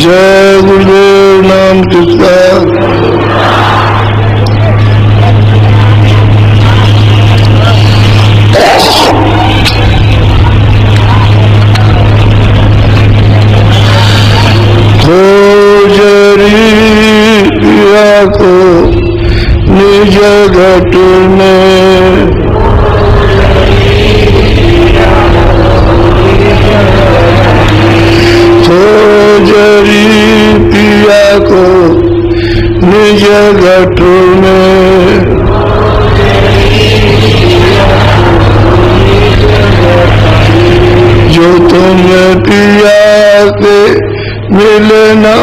जय गुरुदेव नाम किसका। को निज घट में खोजरी पिया को निज घट में जो तुम पिया के मिलना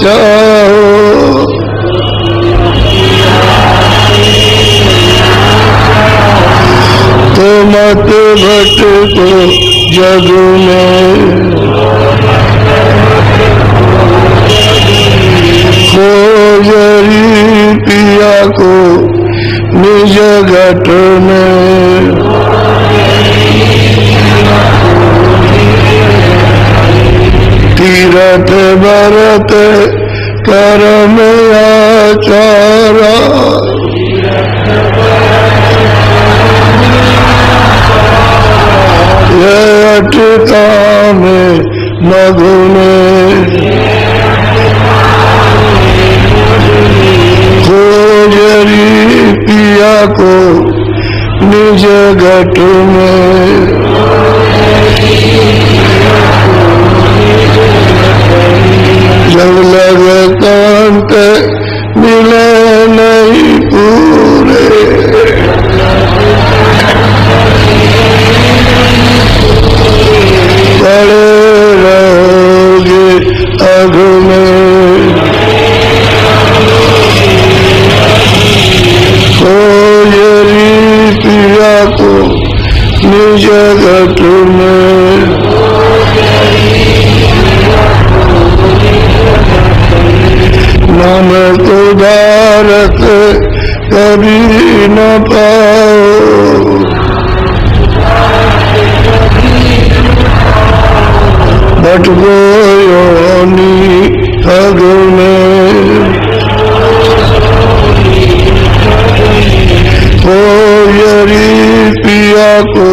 चाहो तो मत भटको जग में। खोजरी पिया को निज घट में तीरथ भरत कर्म आचारा अटका में मगुने खोजरी पिया को निज घट में जब लग कांत मिले नहीं पूरे पड़े रहोगे अग में। खोजरी पिया को निज घट में नमक उदारक कभी न पाओ भटको योनि अग में। खोजरी पिया को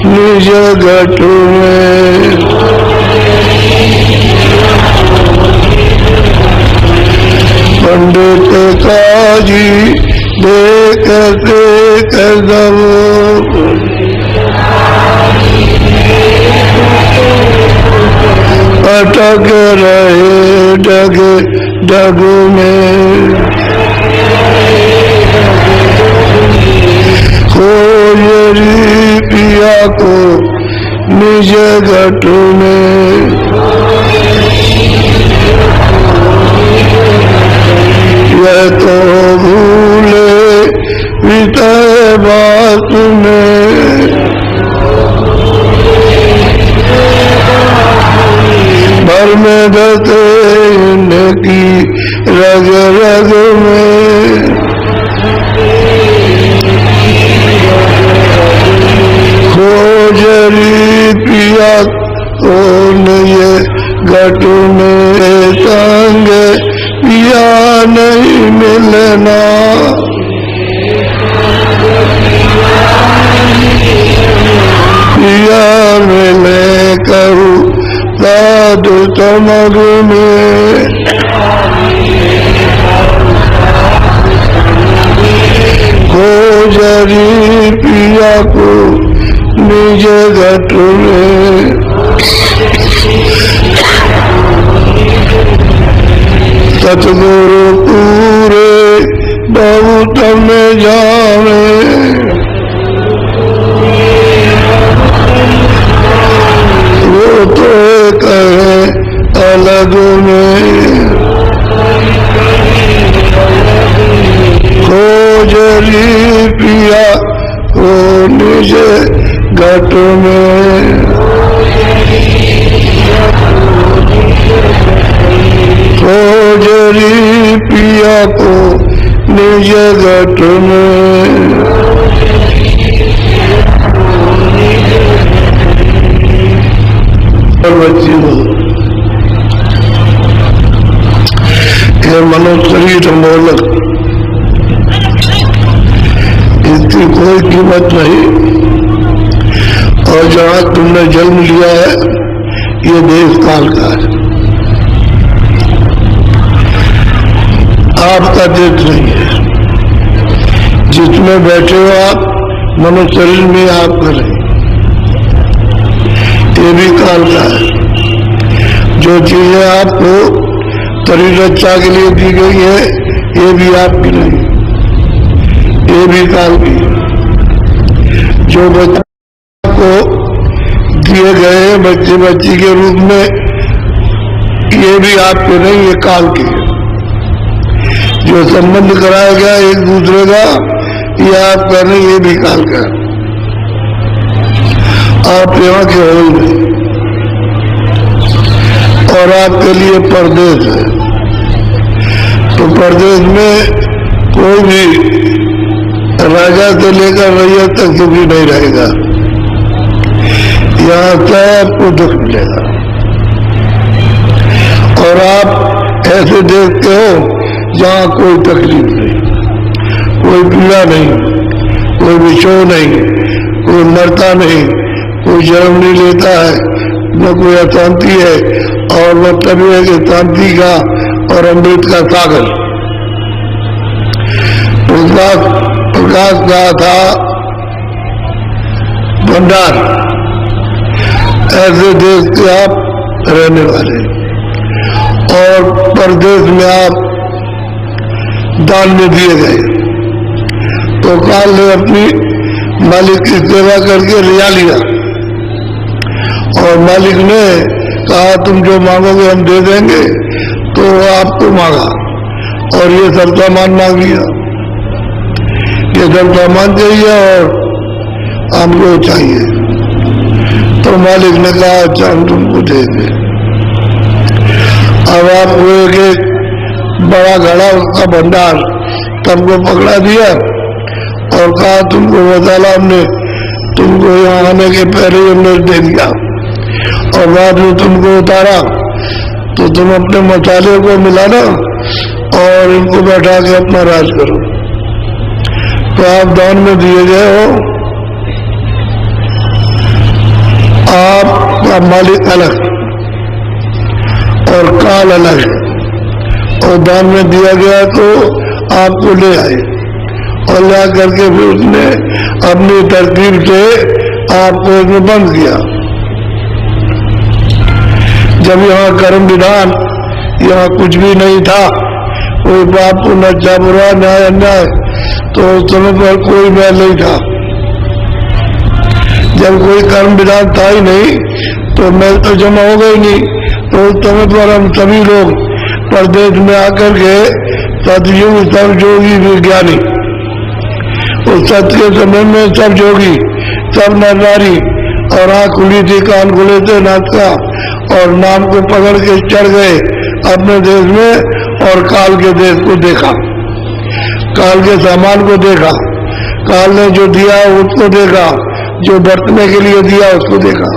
निज घट में पंडित काजी देखते कदम अटक रहे डग डग में। खोजरी पिया को निज घट में यह तो भूले पिता बात में भर में धते इनकी रग रग में। खोजरी पिया को निज घट में संग पिया नहीं मिलना पिया मिले कहूँ साधु तमग में। खोजरी पिया को निज घट में सतगुरु पूरे बहुत में जाने वो तो कहे अलग में। खोजरी पिया को निज घट में खोजरी पिया को निज घट में बच्ची हो ये मनो शरीर मोलक, इसकी कोई कीमत नहीं। और जहाँ तुमने जन्म लिया है ये देश काल का है, आपका देश नहीं है। जिसमें बैठे हो आप मनुष्य शरीर में आप करें, ये भी काल का है। जो चीजें आपको शरीर रक्षा के लिए दी गई है ये भी आपकी नहीं, ये भी काल की। जो बच्चे को दिए गए बच्चे बच्ची के रूप में ये भी आपके नहीं, ये काल की। जो संबंध कराया गया एक दूसरे का ये आपका नहीं, ये भी काल का। आप यहाँ के हो ही नहीं और आपके लिए परदेश है। तो परदेश में कोई भी राजा से लेकर रैयत तक दुखी नहीं रहेगा, यहाँ सबको दुख मिलेगा। और आप ऐसे देखते हो जहाँ कोई तकलीफ नहीं, कोई पीड़ा नहीं, कोई विषय नहीं, कोई मरता नहीं, कोई जन्म नहीं लेता है, न कोई अशांति है। और मतलब ये है कि शांति का और अमृत का सागर। प्रकाश का था भंडार। ऐसे देश के आप रहने वाले और परदेश में आप दान में दिए गए। तो काल ने अपनी मालिक की सेवा करके रिया लिया और मालिक ने कहा तुम जो मांगोगे हम दे देंगे। तो आपको मांगा और ये सब सामान मांग लिया, ये सब सामान चाहिए और हमको चाहिए। तो मालिक ने कहा अच्छा हम तुमको दे दें। अब आपको एक बड़ा घड़ा उसका भंडार सबको पकड़ा दिया और कहा तुमको बताला हमने, तुमको यहाँ आने के पहले हमने दे दिया और बाद में तुमको उतारा। तो तुम अपने मसाले को मिलाना और इनको बैठा के अपना राज करो। तो आप दान में दिए गए हो, आपका मालिक अलग और काल अलग है। और दान में दिया गया तो आपको ले आए और ला करके फिर उसने अपनी तरकीब से आपको इसमें बंद किया। जब यहाँ कर्म विधान यहाँ कुछ भी नहीं था, कोई पाप पुण्य अच्छा बुरा न्याय अन्याय, तो उस समय पर कोई मैल नहीं था। जब कोई कर्म विधान था ही नहीं तो मैल तो जमा हो गई नहीं। तो उस समय पर हम सभी लोग परदेश में आकर के सतयुग सब जोगी विज्ञानी, उस सत्य के समय में सब जोगी सब नर नारी और आँख खुली थी कान खुले थे नाथ का और नाम को पकड़ के चढ़ गए अपने देश में और काल के देश को देखा, काल के सामान को देखा, काल ने जो दिया उसको देखा, जो बरतने के लिए दिया उसको देखा।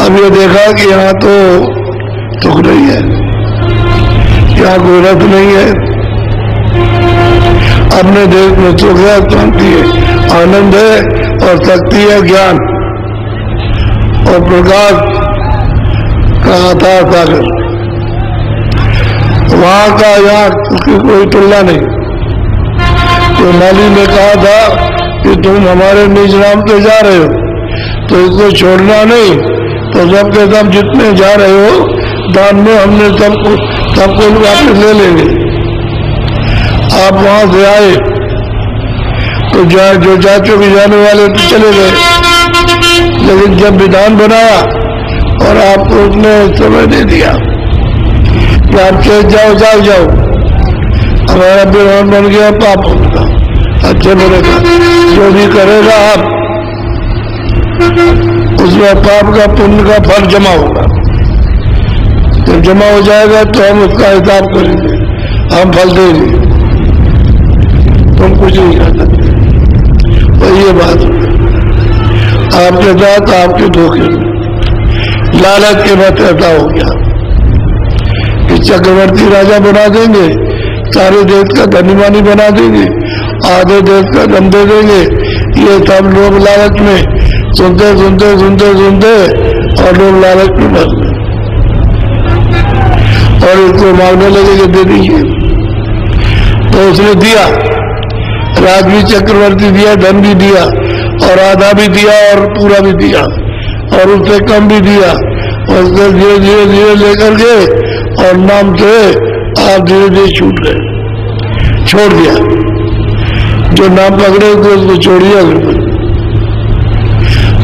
अब ये देखा कि यहाँ तो सुख नहीं है, यहाँ कोई रस नहीं है। अपने देश में सुख है, शांति है, आनंद है और शक्ति है, ज्ञान और प्रकाश का था सागर। वहां का यहाँ उसकी कोई तुलना नहीं। तो माली ने कहा था कि तुम हमारे निज नाम पे जा रहे हो तो इसको छोड़ना नहीं। तो सबके सब जितने जा रहे हो दान में हमने सबको वापस ले लेंगे। आप वहां से आए तो जो जा चुके जाने वाले तो चले गए, लेकिन जब विधान बनाया और आपको उसने समय दे दिया कि आप चले जाओ जाओ जाओ, हमारा विधान बन गया पाप होगा अच्छे बुरे का। जो भी करेगा आप उसमें पाप का पुण्य का फल जमा होगा। जब जमा हो जाएगा तो हम उसका हिसाब करेंगे, हम फल देंगे, तुम कुछ नहीं कर सकते। तो ये बात आपके साथ आपके धोखे लालच के बाद ऐसा हो गया कि चक्रवर्ती राजा बना देंगे, सारे देश का धनीमानी बना देंगे, आधे देश का दम दे देंगे। ये सब लोग लालच में सुनते सुनते सुनते सुनते और लोग लालच में बस गए और इसको मांगने लगे कि दे दीजिए। तो उसने दिया, राज भी चक्रवर्ती दिया, धन भी दिया और आधा भी दिया और पूरा भी दिया और उससे कम भी दिया और उसको धीरे धीरे धीरे लेकर के और नाम से आप धीरे धीरे छूट गए, छोड़ दिया। जो नाम पकड़े थे उसको छोड़िए।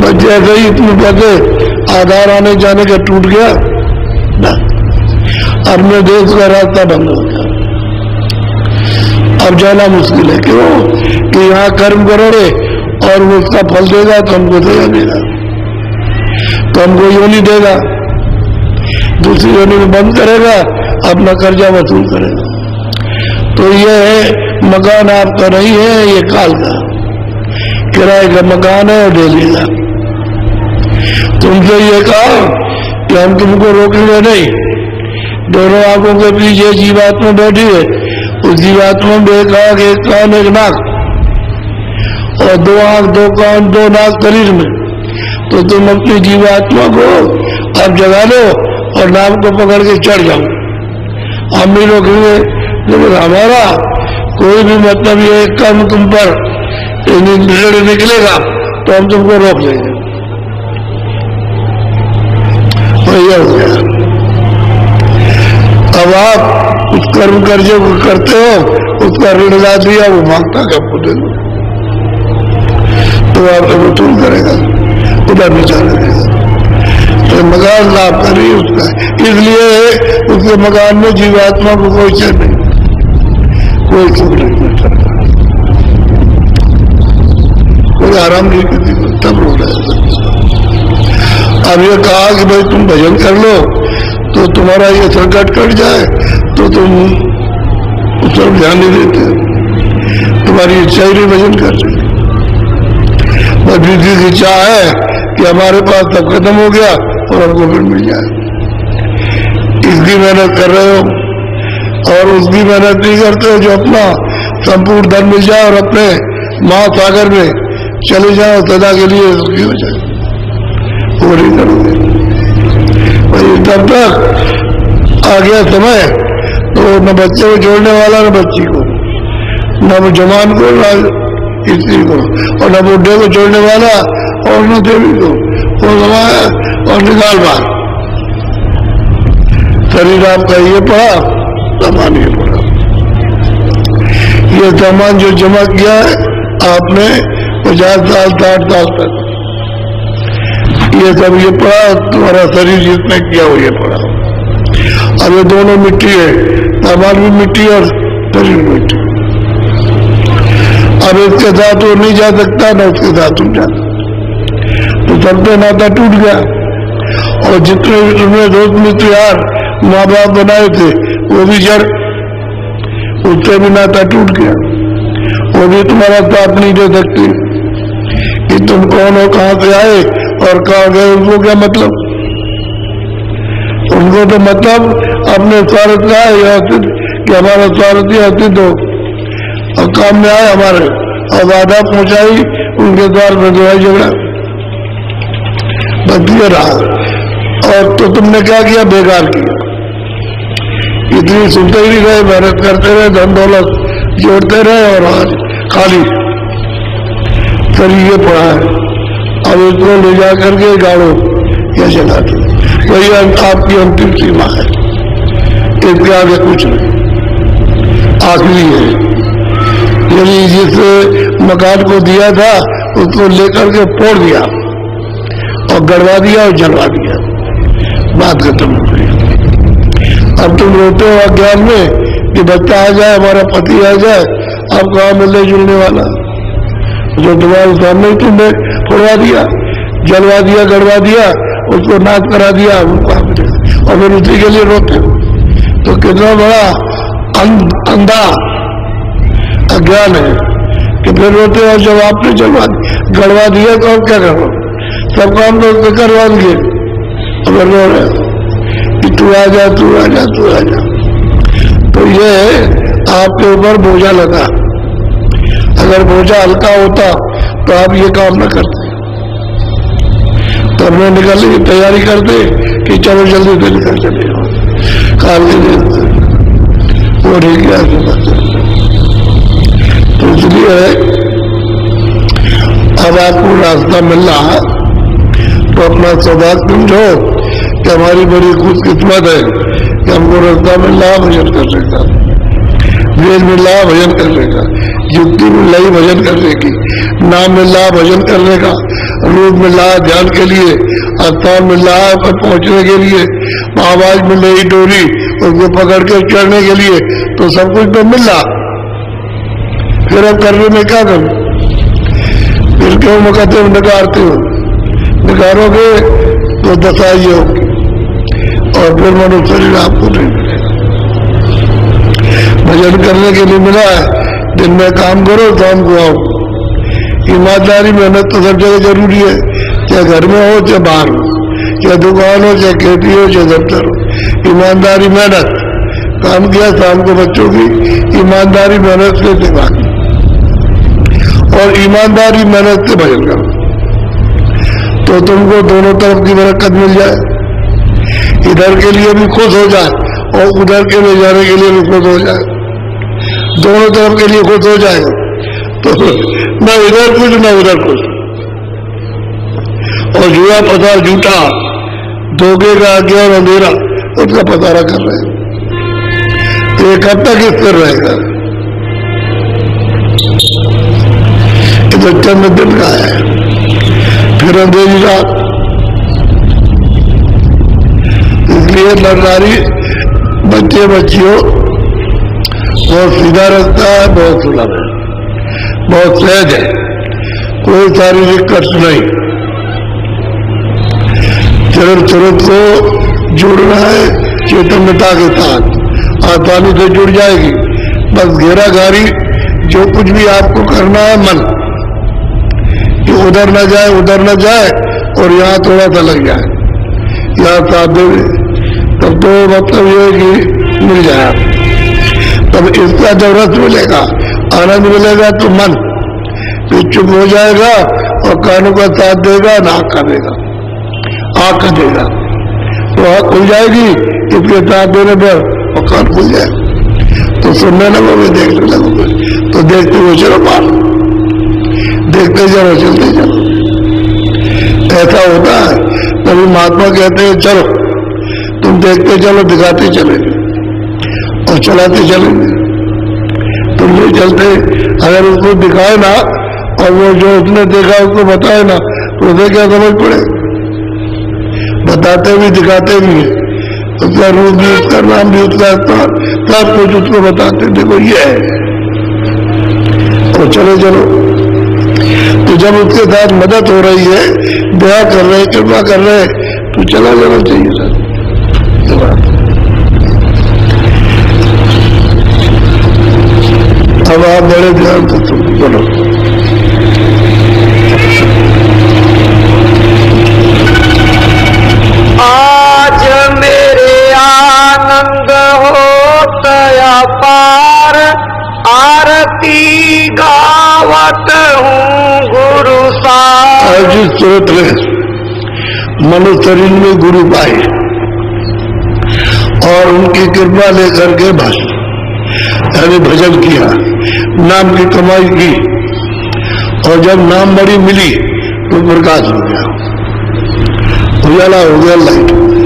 बस जैसे ही इतने पते आधार आने जाने का टूट गया ना, अपने देश का रास्ता बंद हो गया। अब जाना मुश्किल है। क्यों? कि यहाँ कर्म करोगे और वो उसका फल देगा तो हमको देगा, तो हमको योनि देगा, दूसरी योनि में बंद करेगा, अपना कर्जा वसूल करेगा। तो ये है मकान आपका नहीं है, ये काल का किराए का मकान है और डेली का। तुमसे ये कहा कि हम तुमको रोकेंगे नहीं। दोनों आंखों के पीछे जीवात्मा बैठी है, उस जीवात्मा में एक आंख एक कान एक नाक और दो आंख दो कान दो नाक शरीर में। तो तुम अपनी जीवात्मा को अब जगा लो और नाम को पकड़ के चढ़ जाओ। हम भी रोकेंगे, लेकिन हमारा कोई भी मतलब ये कर्म तुम पर निकलेगा तो हम तुमको रोक लेंगे। यह हो गया। अब आप उस कर्म कर्जे को करते हो, उसका ऋण ला दिया, वो मांगता है आपको दे दो, तो आपको वसूल करेगा, उधर बेचारा देगा। तो मकान लाभ कर रही है उसका, इसलिए उसके मकान में जीवात्मा को कोई चैन नहीं, कोई सुख नहीं मिलता, कोई आराम नहीं किसी को, तब रो रहा है। अब ये कहा कि भाई तुम भजन कर लो तो तुम्हारा ये संकट कट जाए, तो तुम उस तरफ ध्यान नहीं देते, तुम्हारी इच्छा ही नहीं भजन कर रही। बस विधि की इच्छा है कि हमारे पास सब खत्म हो गया और हमको फिर मिल जाए। इसकी मेहनत कर रहे हो और उसकी मेहनत नहीं करते हो जो अपना संपूर्ण धन मिल जाए और अपने महासागर में चले जाओ, सदा के लिए सुखी हो जाए, वो नहीं करोगे। तब तक आ गया समय तो न बच्चे को जोड़ने वाला न बच्ची को, न जवान को न स्त्री को, और न बुढ़े को जोड़ने वाला और न देवी को। वो समय और निकाल बार शरीर आपका ये पड़ा, सामान ये पड़ा। ये सामान जो जमा किया है आपने 50 साल 60 साल तक, ये सब ये पड़ा, तुम्हारा शरीर जिसने किया वो ये पड़ा। अब ये दोनों मिट्टी है, सामान भी मिट्टी और शरीर मिट्टी। अब इसके साथ वो नहीं जा सकता, ना उसके साथ तुम जा सकते, तो सब पे नाता टूट गया। और जितने भी तुमने दोस्त मित्र यार माँ बाप बनाए थे वो भी जड़, उससे भी नाता टूट गया। वो भी तुम्हारा साथ नहीं दे सकती कि तुम कौन हो, कहाँ से आए और कहा गए, उनको क्या मतलब? उनको तो मतलब अपने स्वार्थ का है या कि हमारा स्वार्थ ही अस्तित्व हो और काम में आए हमारे और बाधा पहुंचाई उनके द्वार में लड़ाई झगड़ा बदलिए रहा। और तो तुमने क्या किया? बेकार किया। इतनी सुनते ही नहीं गए, मेहनत करते रहे, धन दौलत जोड़ते रहे और आज खाली शरीर ये पड़ा है। अब इसको ले जा करके गाड़ो या जला दो, वही आपकी अंतिम सीमा है, इसके आगे कुछ नहीं, आखिरी है। यदि जिस मकान को दिया था उसको लेकर के फोड़ दिया और गड़वा दिया और जलवा दिया, बात खत्म हो गई। अब तुम रोते हो अज्ञान में कि बच्चा आ जाए, हमारा पति आ जाए, अब कहाँ मिलने जुलने वाला? जो तुम्हारे सामने ही तुमने फोड़वा दिया, जलवा दिया, गड़वा दिया, उसको नाश करा दिया, और फिर उसी के लिए रोते हो। तो कितना बड़ा अंधा अज्ञान है कि फिर रोते हो। जब आपने जलवा गड़वा दिया तो आप क्या करो? सब काम तो उसने करवा दिए, अगर रो रहे हो कि तू आ जा, तू आ जा, तू आ जा। तो ये आपके ऊपर बोझा लगा। अगर बोझा हल्का होता तो आप ये काम न करते, तो हमने निकलने की तैयारी करते कि चलो जल्दी से निकल चले काल के दिन वो ठीक है। तो इसलिए अब आपको रास्ता मिल रहा तो अपना सौभाग्य समझो कि हमारी बड़ी खुशकिस्मत है कि हमको रास्ता मिल रहा भजन करने का, वेद मिल रहा भजन करने का, युक्ति मिल रही भजन करने की, नाम मिल रहा भजन करने का, रूप मिल रहा ध्यान के लिए, स्थान मिल रहा है पर पहुंचने के लिए, आवाज मिल रही डोरी उसको पकड़ के चढ़ने के लिए, तो सब कुछ तो मिल रहा। फिर अब करने में क्या करूं? फिर क्यों कहते हो नकारते हो? नकारोगे तो दशाई होगी और फिर मनुष्य शरीर आपको नहीं मिलेगा। भजन करने के लिए मिला है, दिन में काम करो शाम को आओ। ईमानदारी मेहनत तो सब जगह जरूरी है, चाहे घर में हो चाहे बाहर हो, चाहे दुकान हो चाहे खेती हो चाहे दफ्तर हो। ईमानदारी मेहनत, काम किया शाम को बच्चों की ईमानदारी मेहनत से दिमागी, और ईमानदारी मेहनत से भजन करो तो तुमको दोनों तरफ की बरकत मिल जाए। इधर के लिए भी खुश हो जाए और उधर के ले जाने के लिए भी खुश हो जाए, दोनों तरफ के लिए खुश हो जाएगा तो न इधर कुछ न उधर कुछ। और जुआ पता झूठा धोखे का आज्ञा और अंधेरा उसका पतारा कर रहे हैं, तो ये कब तक स्थिर रहेगा? ये तो चंद दिन का है, फिर अंधेरी रात। इसलिए नरनारी बच्चे बच्चियों बहुत सीधा रास्ता है, बहुत सुलभ है, बहुत सहज है, कोई शारीरिक कष्ट नहीं। चरण चरण को जुड़ना है चैतन्यता के साथ, आसानी से जुड़ जाएगी। बस घेरा घारी जो कुछ भी आपको करना है मन कि उधर न जाए उधर न जाए और यहाँ थोड़ा सा लग जाए, यहाँ साथ दे, तब तो मतलब ये है कि मिल जाए। तब इसका जब रस मिलेगा, आनंद मिलेगा तो मन फिर चुप हो जाएगा और कानों का साथ देगा, नाक का देगा, आँख का देगा, तो आँख खुल जाएगी इसके साथ देने पर और कान खुल जाएगा। तो सुनने लगोगे, देखने लगोगे, तो देखते हुए चलो पार, देखते चलो चलते चलो। ऐसा होता है, तभी महात्मा कहते हैं चलो तुम देखते चलो दिखाते चलेंगे और चलाते चलेंगे। तुम नहीं चलते, अगर उसको दिखाए ना और वो जो उसने देखा उसको बताए ना तो उसे क्या समझ पड़े? बताते भी दिखाते भी है, उसका रूप भी उसका नाम भी उसका सब कुछ उसको बताते देखो ये है और चलो चलो। तो जब उसके साथ मदद हो रही है, दया कर रहे, कृपा कर रहे, तो चला जाना चाहिए सर। अब आप बड़े ध्यान से तुम बोलो। आज मेरे आनंद होता पार, आरती गावत हूँ गुरु सार। आज इस सूरत में मनुष्य शरीर में गुरु पाए और उनकी कृपा लेकर के भाषण यानी भजन किया, नाम की कमाई की, और जब नाम बड़ी मिली तो प्रकाश हो गया, उजाला हो गया, लाइट हो गई,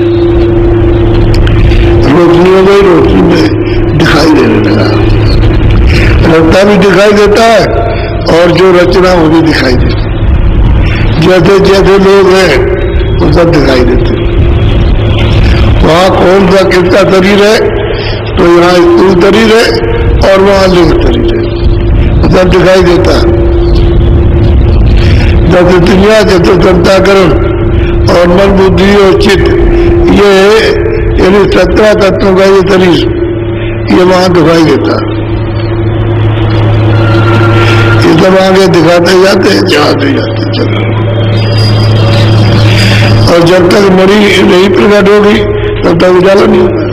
रोशनी हो गई, रोशनी में दिखाई देने लगा। रस्ता भी दिखाई देता है और जो रचना वो भी दिखाई देती, जैसे जैसे लोग हैं वो सब दिखाई देते। वहाँ कौन सा किसका शरीर है, तो यहाँ स्थूल शरीर है और वहाँ लिंग शरीर है, सब दिखाई देता है। जैसे दुनिया चतुर्थकरण और मन बुद्धि और चित्त, ये यानी 17 तत्वों का ये शरीर, ये वहां दिखाई देता है। ये सब आगे दिखाते जाते हैं, चढ़ाते जाते चलो। और जब तक मणि नहीं प्रकट होगी तब तक उजाला नहीं होगा।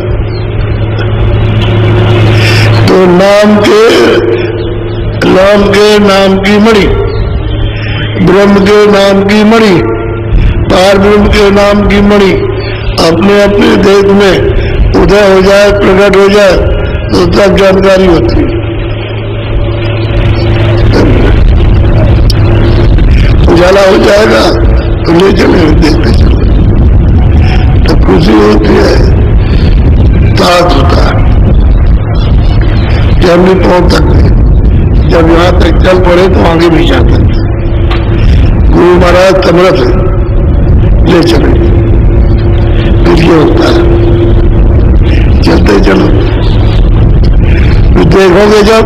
तो नाम के नाम की मणि, ब्रह्म के नाम की मणि, पार ब्रह्म के नाम की मणि अपने अपने देश में उदय हो जाए, प्रकट हो जाए तो तब जानकारी होती है। उजाला हो जाएगा तो ले चले, देखते चले तो खुशी होती है, तात होता है। जब भी पहुंच सकते, जब यहाँ तक चल पड़े तो आगे भी जा सकते। गुरु महाराज समर्थ है, ले चले, ये होता है। चलते चलो, देखोगे जब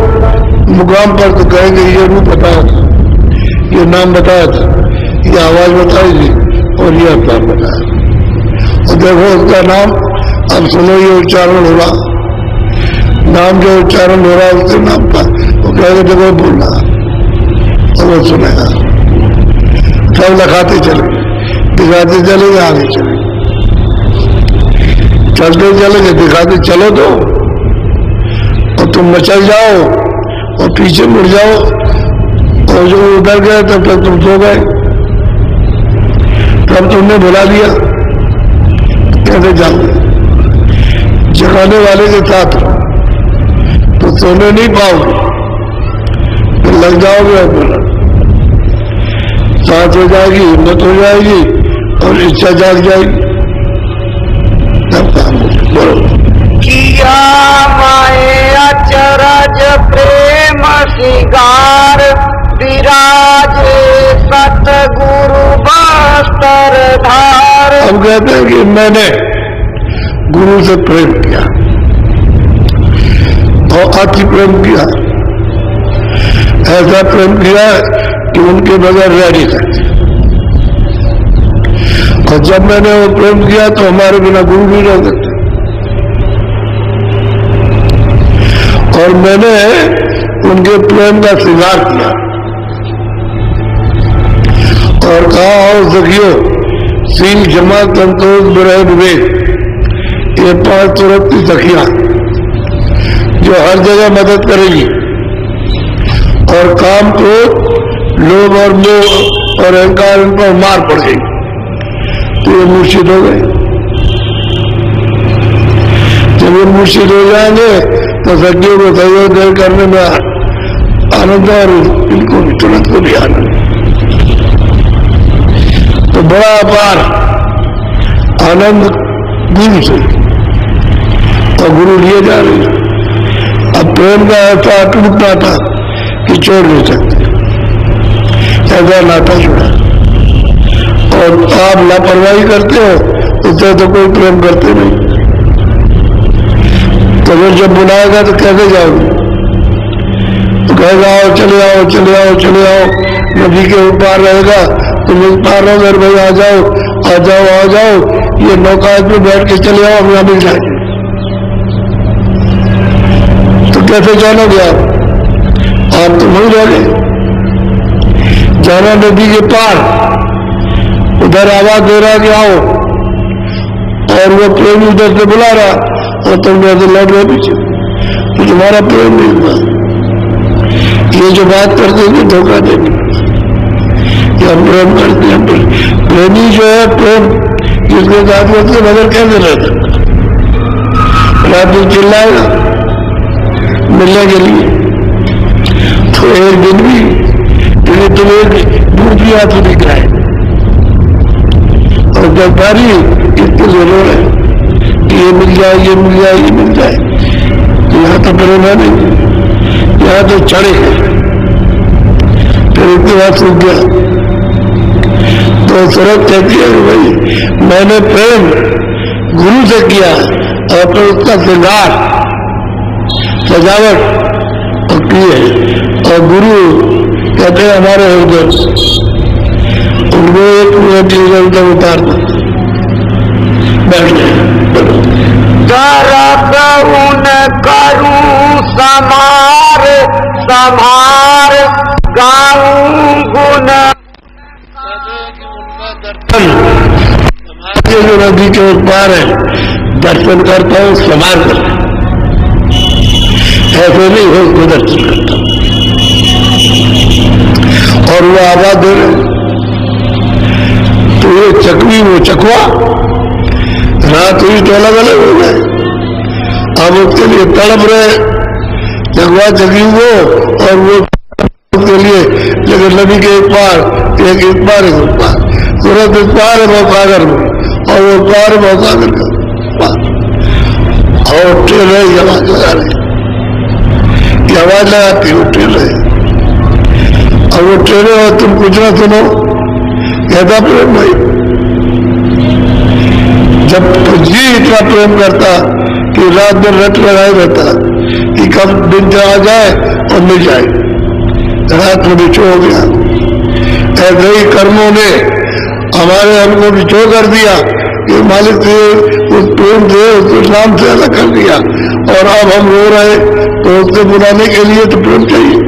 मुकाम पर तो कहेंगे ये रूप बताया था, ये नाम बताया था, ये आवाज बताई थी और ये अवतार बताया। और देखो उसका नाम, अब सुनो ये उच्चारण हो रहा, नाम जो उच्चारण हो रहा उसके नाम का, वो कहेगा देखो बोल रहा, और वो सुनेगा। सब लखाते चले, दिखाते चलेंगे, आगे चले, चलते चलेंगे, दिखाते चलो तो, और तुम मचल जाओ और पीछे मुड़ जाओ और जो उधर गए तब तक तुम सो गए, तब तुमने बुला दिया, कैसे जाओगे? जगाने वाले के साथ तो सोने नहीं पाओगे, तो लग जाओगे और बोला सांस हो जाएगी, हिम्मत हो जाएगी और इच्छा जाग जाएगी, तब काम बोलो। किया माए अचरज प्रेम सिगार, विराजे सतगुरु बस्तर धार। अब कहते हैं कि मैंने गुरु से प्रेम किया और अति प्रेम किया, ऐसा प्रेम किया कि उनके बगैर रह नहीं सकते। और जब मैंने वो प्रेम किया तो हमारे बिना गुरु भी रह सकते। और मैंने उनके प्रेम का श्रृंगार किया और कहा आओ सखियो, सील जमा संतोष विरह विवेक, ये 5 तुरंत की सखियां जो हर जगह मदद करेगी और काम को लोभ और मोह और अहंकार इन पर मार पड़ गई तो ये मूर्छित हो गए। जब ये मूर्छित हो जाएंगे तो सखियों को सहयोग करने में आनंद और इनको भी तुरंत को भी आनंद। तो बड़ा अपार आनंद गुरु से, और गुरु लिए जा रहे हैं। अब प्रेम का ऐसा अटूट नाता कि छोड़ नहीं सकते, ऐसा नाता जुड़ा। और आप लापरवाही करते हो उससे तो कोई प्रेम करते नहीं। तो फिर जब बुलाएगा तो कैसे जाओगे? तो कहेगा आओ चले आओ चले आओ चले आओ, नदी के ऊपर रहेगा तुम इस पार रहो, मेरे भाई आ जाओ आ जाओ आ जाओ, ये नौका पे बैठ के चले आओ, हम यहाँ मिल जाएंगे। तो कैसे जानोगे आप तो नहीं रहोगे। जाना नदी के पार, उधर आवाज दे रहा कि आओ, और वो प्रेम उधर से बुला रहा और तुम ऐसे लड़ रहे पीछे, तो तुम्हारा प्रेम नहीं हुआ। ये जो बात करते हैं धोखा देने, हम प्रेम करते हैं। प्रेमी जो है प्रेम जिसके साथ उससे बगैर कैसे रह सकता? रात में चिल्लाएगा मिलने के लिए, तो एक दिन भी तुम एक दूध भी हाथ दिख रहा है, और जब बारी इसके लिए रो रहे कि ये मिल जाए ये मिल जाए ये मिल जाए, तो यहाँ तो प्रेम है नहीं, यहाँ तो चढ़े हैं। फिर इसके बाद सूख गया तो शरद कहती है कि भाई मैंने प्रेम गुरु से किया और फिर उसका श्रृंगार सजावट और की है, और गुरु कहते हैं हमारे हृदय उनको एक मिनट उतार दो, बैठ गए। करूं समार समार गाऊं गुण, समाज जो नदी के उस पार है दर्शन करता हूँ, समार करता ऐसे नहीं हो उसको दर्शन करता। और वो आवाज दे रहे, तो ये चकवी वो चकवा, रात हुई तो अलग अलग हो गए। अब उसके लिए तड़प रहे चकवा चकवी वो, और वो उसके लिए, लेकिन नदी के एक पार एक पार एक पार, सूरत एक पार है वो सागर में, और वो पार वो सागर का पार। और ट्रेन रहे आवाज लगा रहे, आवाज लगाती वो ट्रेन रहे। और वो ट्रेने और तुम कुछ ना सुनो, कहता प्रेम भाई, जब जी इतना प्रेम करता कि रात दिन रट लगाए रहता कि कब दिन चला जाए और मिल जाए, रात में बिछो हो गया। ऐसे ही कर्मों ने हमारे हमको बिछो कर दिया कि मालिक से उस प्रेम से उस नाम से अलग कर दिया, और अब हम रो रहे तो उससे बुलाने के लिए तो प्रेम चाहिए।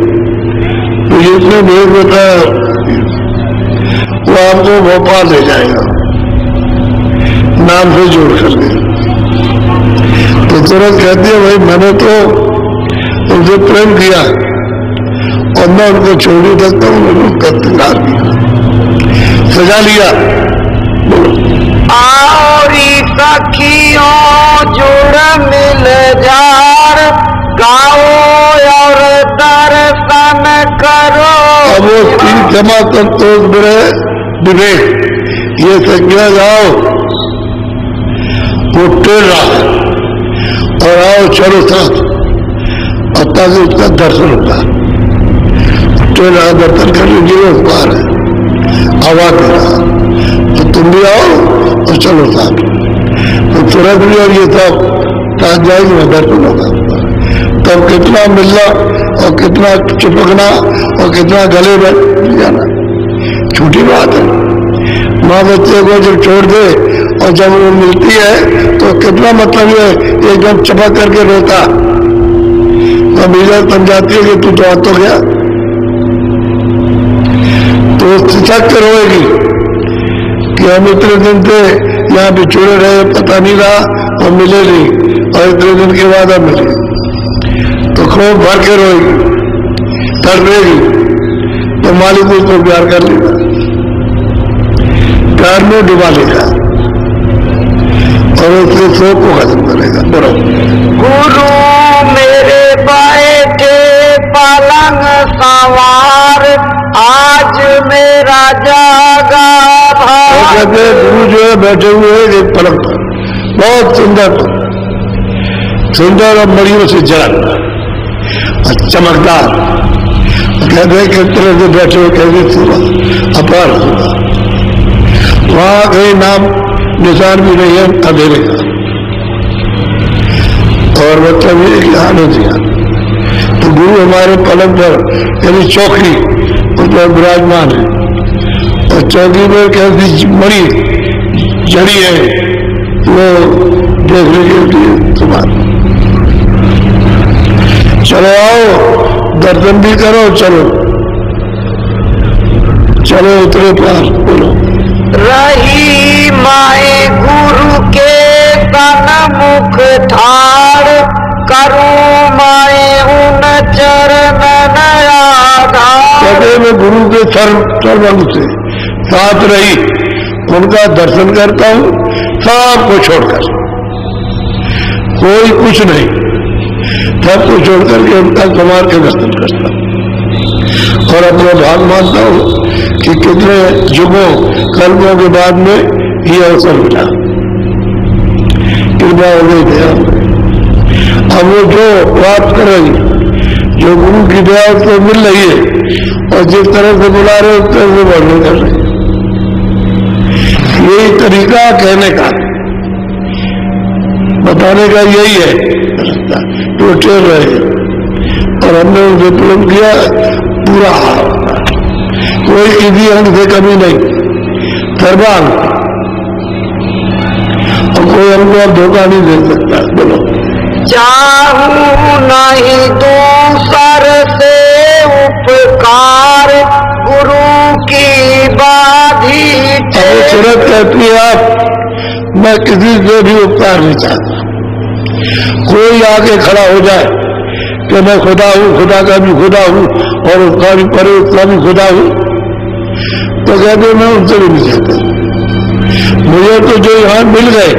तो जिसने भेद बताया वो आपको भोपाल ले जाएगा नाम से जोड़ करके। तो तुरंत कहती है भाई मैंने तो उनसे प्रेम किया और मैं उनको छोड़ नहीं सकता हूँ, मैंने उनका तैयार किया, सजा लिया। आरी सखियों जुड़ मिल जार, गाओ और दर्शन करो। अब वो तीन जमा संतोष विवेक ये संज्ञा गाओ, वो टेर रहा और आओ चलो साथ, अब ताकि उसका दर्शन होगा। टेर रहा दर्शन कर लीजिए, उस पार है आवाज दे रहा, तो तुम भी आओ और चलो साथ। तो तुरंत भी और ये सब साथ जाएंगे, दर्शन होगा। तब कितना मिलना और कितना चिपकना और कितना गले में जाना छोटी बात है। माँ बच्चे को जब छोड़ दे और जब वो मिलती है तो कितना मतलब है, एकदम चपक करके रोता, तो मीरा समझाती है कि तू तो आ तो गया, तो सिचक कर रोएगी कि हम इतने दिन से यहाँ बिछोड़े रहे, पता नहीं रहा और मिले नहीं, और इतने दिन के बाद अब मिले, तो खूब भर के रोएगी, तड़पेगी। तो मालिक उसको प्यार कर लेगा, प्यार में डुबा लेगा और उसके शोक को खत्म करेगा। बोलो गुरु मेरे बैठे पलंग सवार, आज मेरा जागा भार। कहते गुरु जो है बैठे हुए एक पलंग पर, बहुत सुंदर सुंदर और मड़ियों से जल चमकदार, कहते हैं किस तरह से बैठे हुए, कैसे सुबह अपार सुबह, वहां कहीं नाम निशान भी नहीं है अंधेरे का, और मतलब ये कि आने दिया। तो गुरु हमारे पलंग पर यानी चौकी उस पर विराजमान है, और चौकी में कैसी मणि जड़ी है वो देखने के लिए तुम्हारा। चलो आओ दर्शन भी करो, चलो चलो उतरे पार। बोलो रही माए गुरु के तन मुख ठाड़, करूं माए उन चरणन आधार। कहते मैं गुरु के सर्वंग से साथ रही, उनका दर्शन करता हूँ सबको छोड़कर, कोई कुछ नहीं, सबको छोड़ करके उनका कुमार के दर्शन करता हूँ। और अपना भाग मानता हूँ कि कितने युगों कल्पों के बाद में ये अवसर मिला, कृपा हो गई दया। अब वो जो प्राप्त कर रही, जो गुरु की दया उसको मिल रही है, और जिस तरह से बुला रहे उस तरह से वर्णन कर रहे, यही तरीका कहने का बताने का यही है रास्ता। तो चल रहे और हमने उनसे प्रेम किया पूरा, कोई किसी अंग से कमी नहीं, सर्वांग, और कोई हमको अब धोखा नहीं दे सकता। बोलो चाहूं नहीं दूसर से उपकार, गुरु की बाधी। सूरत कहती है आप, मैं किसी से भी उपकार नहीं चाहता, कोई आके खड़ा हो जाए कि मैं खुदा हूँ, खुदा का भी खुदा हूँ और उसका भी परे उसका भी खुदा हूँ, तो कहते मैं उनसे भी नहीं चाहता। मुझे तो जो यहाँ मिल गए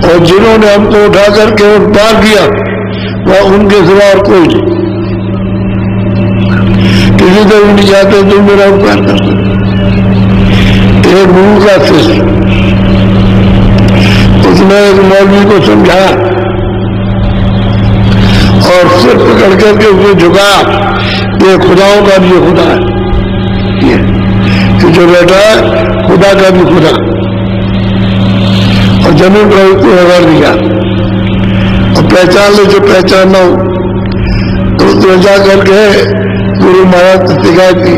और जिन्होंने हमको उठा करके पार किया वह उनके सिवा और कोई नहीं। किसी से भी नहीं चाहते तुम मेरा उपकार कर सकते। एक गुरु का शिष्य उसने एक मौलवी को समझाया और सिर पकड़ करके उसे झुकाया, ये खुदाओं का भी खुदा है, ये जो बैठा है खुदा का भी खुदा। और जमीन पर उसको रगड़ दिया और पहचान ले जो पहचान ना हो, तो उसने जा करके गुरु महाराज से शिकायत की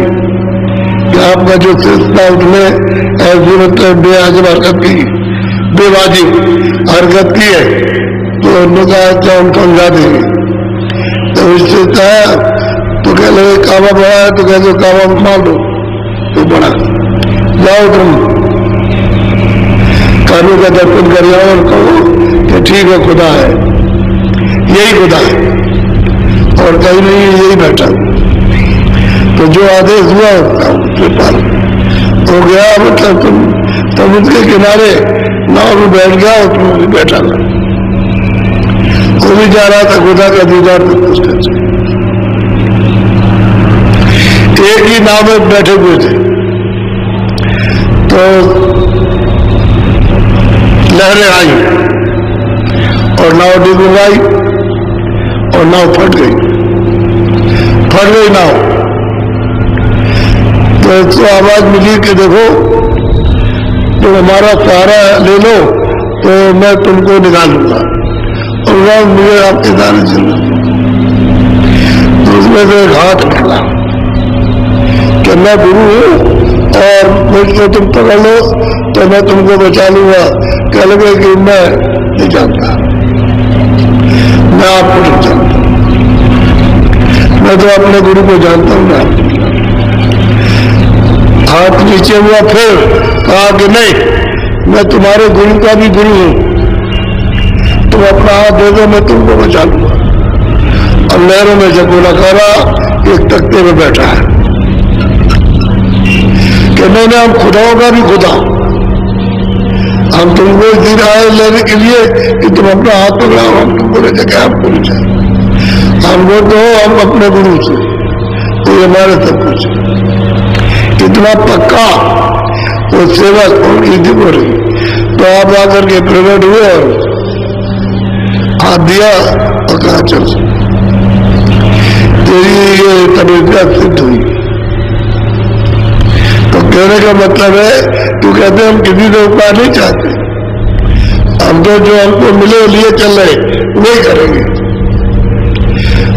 कि आपका जो सिलसिला उसने ऐसी मतलब बेआजब हरकत की, बेवाजिब हरकत की है, तो उन्होंने कहा क्या हम समझा देंगे। तो उससे कहा तो कह लगे काबा बड़ा है, तो कहते काबा मार दो तो बड़ा, जाओ तुम कानून का दर्शन कर जाओ और कहो कि ठीक है खुदा है, यही खुदा है और कहीं नहीं यही बैठा। तो जो आदेश हुआ उसके पालन हो गया। मतलब तुम समुद्र के किनारे नाव में बैठ गया और तुम भी बैठा था, वो भी जा रहा था खुदा का दीदार करने। एक ही नाव में बैठे हुए थे तो लहरें आई और नाव डूबाई और नाव फट गई नाव। तो आवाज मिली कि देखो तुम हमारा सहारा ले लो तो मैं तुमको निकालूंगा और वह मुझे आपके दाने जरूर। तो उसमें से एक हाथ निकला कि मैं गुरु हूं और मुझको तुम पकड़ लो तो मैं तुमको बचा लूंगा। कह लगे कि मैं नहीं जानता, मैं आपको नहीं जानता, मैं तो अपने गुरु को जानता हूं ना। हाथ नीचे हुआ, फिर कहा कि नहीं मैं तुम्हारे गुरु का भी गुरु हूं, तुम अपना हाथ दे दो मैं तुमको बचा लूंगा। और लहरों में जब बोला करा एक तख्ते में बैठा है कि मैंने हम खुदाओं का भी खुदा, हम तुमको इस दिन आए लेने के लिए कि तुम अपना हाथ पकड़ाओ, हम तुमको ले जाके आप गुरु जाए। हमको तो हम अपने गुरु से, तो हमारे सब कुछ इतना पक्का वो सेवक उनकी थी बोली। तो आप आकर के प्रकट हुए और हाथ दिया और कहा चल तेरी ये तबीयत सिद्ध हुई। तो कहने का मतलब है तू कहते हम किसी से उपकार नहीं चाहते, हम तो जो हमको मिले लिए चल रहे वही करेंगे।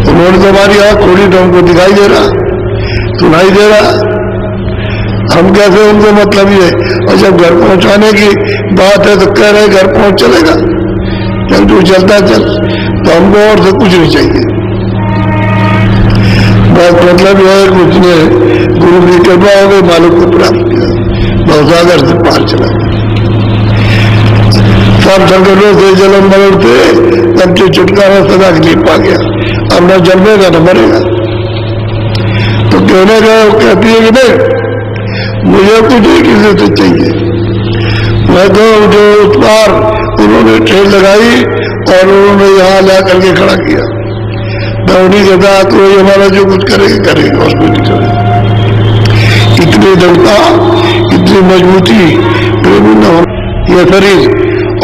उन्होंने तुम्हारी आँख खोली तो हमको दिखाई दे रहा, सुनाई दे रहा, हम कैसे उनको मतलब ही है। और जब घर पहुंचाने की बात है तो कह रहे घर पहुंच चलेगा, चल तू चलता चल, तो हमको और से कुछ नहीं चाहिए। बस मतलब यह है कि उसने गुरु की कृपा हो गई, मालिक को प्राप्त किया, भवसागर से पार चला। सब संकटों से जन्म मरण थे तब जो छुटकारा सदा के लिए पा गया, अब न जन्मेगा न मरेगा। तो कहने का वो कहती है कि नहीं मुझे कुछ ही किसी से चाहिए, मैं तो जो उस पार उन्होंने ट्रेन लगाई और उन्होंने यहाँ ला करके खड़ा किया, मैं उन्हीं के साथ वही हमारा जो कुछ करेंगे करेंगे और कुछ नहीं करेंगे। इतनी दृढ़ता, इतनी मजबूती प्रेमी न हो ये शरीर